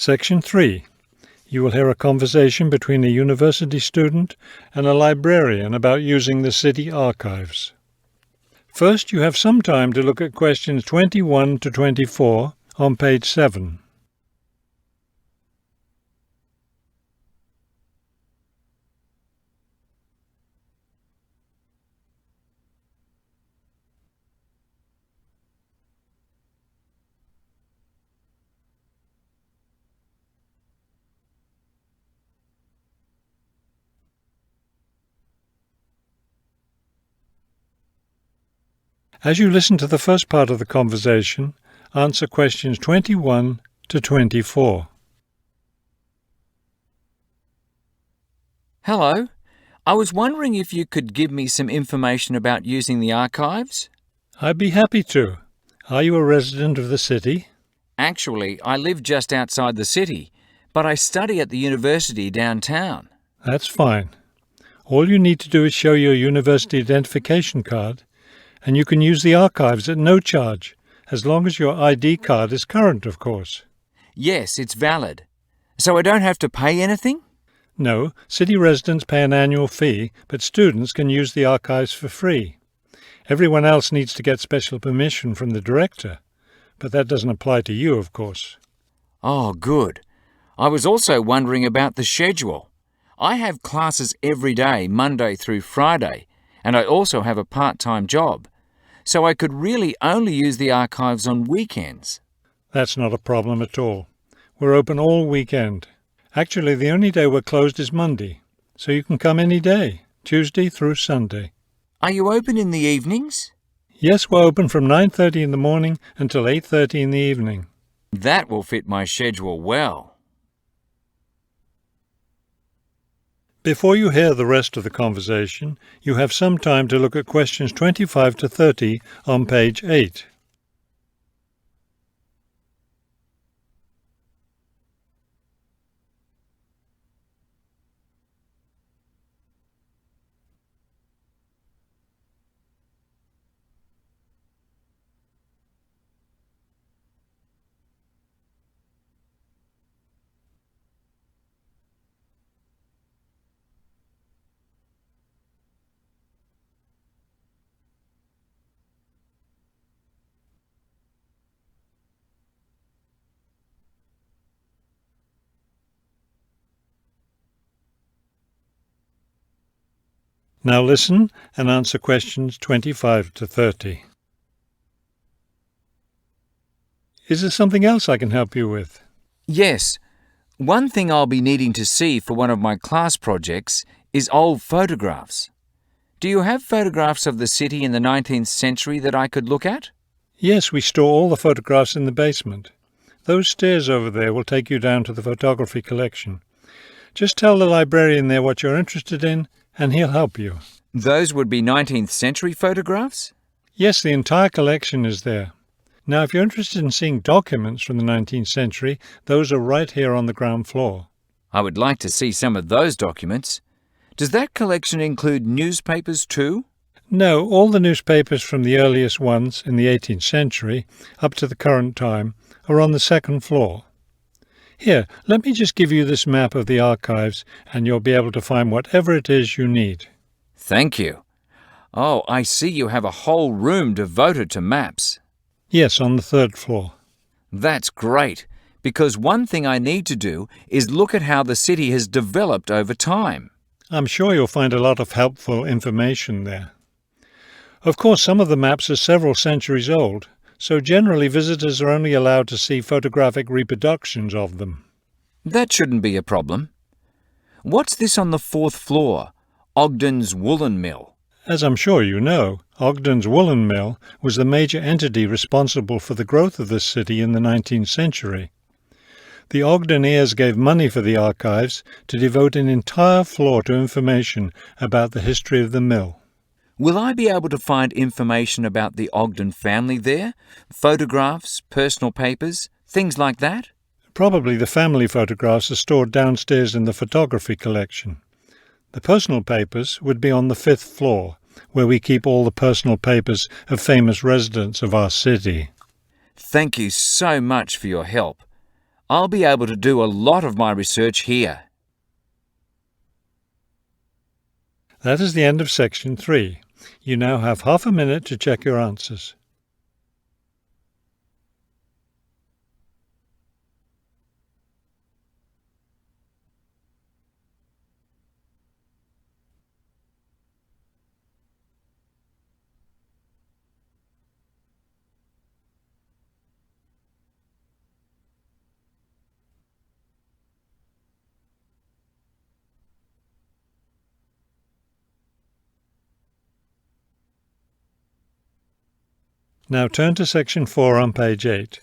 Section 3. You will hear a conversation between a university student and a librarian about using the city archives. First, you have some time to look at questions 21 to 24 on page 7. As you listen to the first part of the conversation, answer questions 21 to 24. Hello. I was wondering if you could give me some information about using the archives? I'd be happy to. Are you a resident of the city? Actually, I live just outside the city, but I study at the university downtown. That's fine. All you need to do is show your university identification card, and you can use the archives at no charge, as long as your ID card is current, of course. Yes, it's valid. So I don't have to pay anything? No, city residents pay an annual fee, but students can use the archives for free. Everyone else needs to get special permission from the director, but that doesn't apply to you, of course. Oh, good. I was also wondering about the schedule. I have classes every day, Monday through Friday, and I also have a part-time job, so I could really only use the archives on weekends. That's not a problem at all. We're open all weekend. Actually, the only day we're closed is Monday, so you can come any day, Tuesday through Sunday. Are you open in the evenings? Yes, we're open from 9:30 in the morning until 8:30 in the evening. That will fit my schedule well. Before you hear the rest of the conversation, you have some time to look at questions 25 to 30 on page 8. Now listen and answer questions 25 to 30. Is there something else I can help you with? Yes. One thing I'll be needing to see for one of my class projects is old photographs. Do you have photographs of the city in the 19th century that I could look at? Yes, we store all the photographs in the basement. Those stairs over there will take you down to the photography collection. Just tell the librarian there what you're interested in, and he'll help you. Those would be 19th century photographs? Yes, the entire collection is there. Now, if you're interested in seeing documents from the 19th century, those are right here on the ground floor. I would like to see some of those documents. Does that collection include newspapers too? No, all the newspapers from the earliest ones in the 18th century up to the current time are on the second floor. Here, let me just give you this map of the archives, and you'll be able to find whatever it is you need. Thank you. Oh, I see you have a whole room devoted to maps. Yes, on the third floor. That's great, because one thing I need to do is look at how the city has developed over time. I'm sure you'll find a lot of helpful information there. Of course, some of the maps are several centuries old, so generally visitors are only allowed to see photographic reproductions of them. That shouldn't be a problem. What's this on the fourth floor? Ogden's Woolen Mill. As I'm sure you know, Ogden's Woolen Mill was the major entity responsible for the growth of this city in the 19th century. The Ogden heirs gave money for the archives to devote an entire floor to information about the history of the mill. Will I be able to find information about the Ogden family there? Photographs, personal papers, things like that? Probably the family photographs are stored downstairs in the photography collection. The personal papers would be on the 5th floor, where we keep all the personal papers of famous residents of our city. Thank you so much for your help. I'll be able to do a lot of my research here. That is the end of section 3. You now have half a minute to check your answers. Now turn to section 4 on page 8.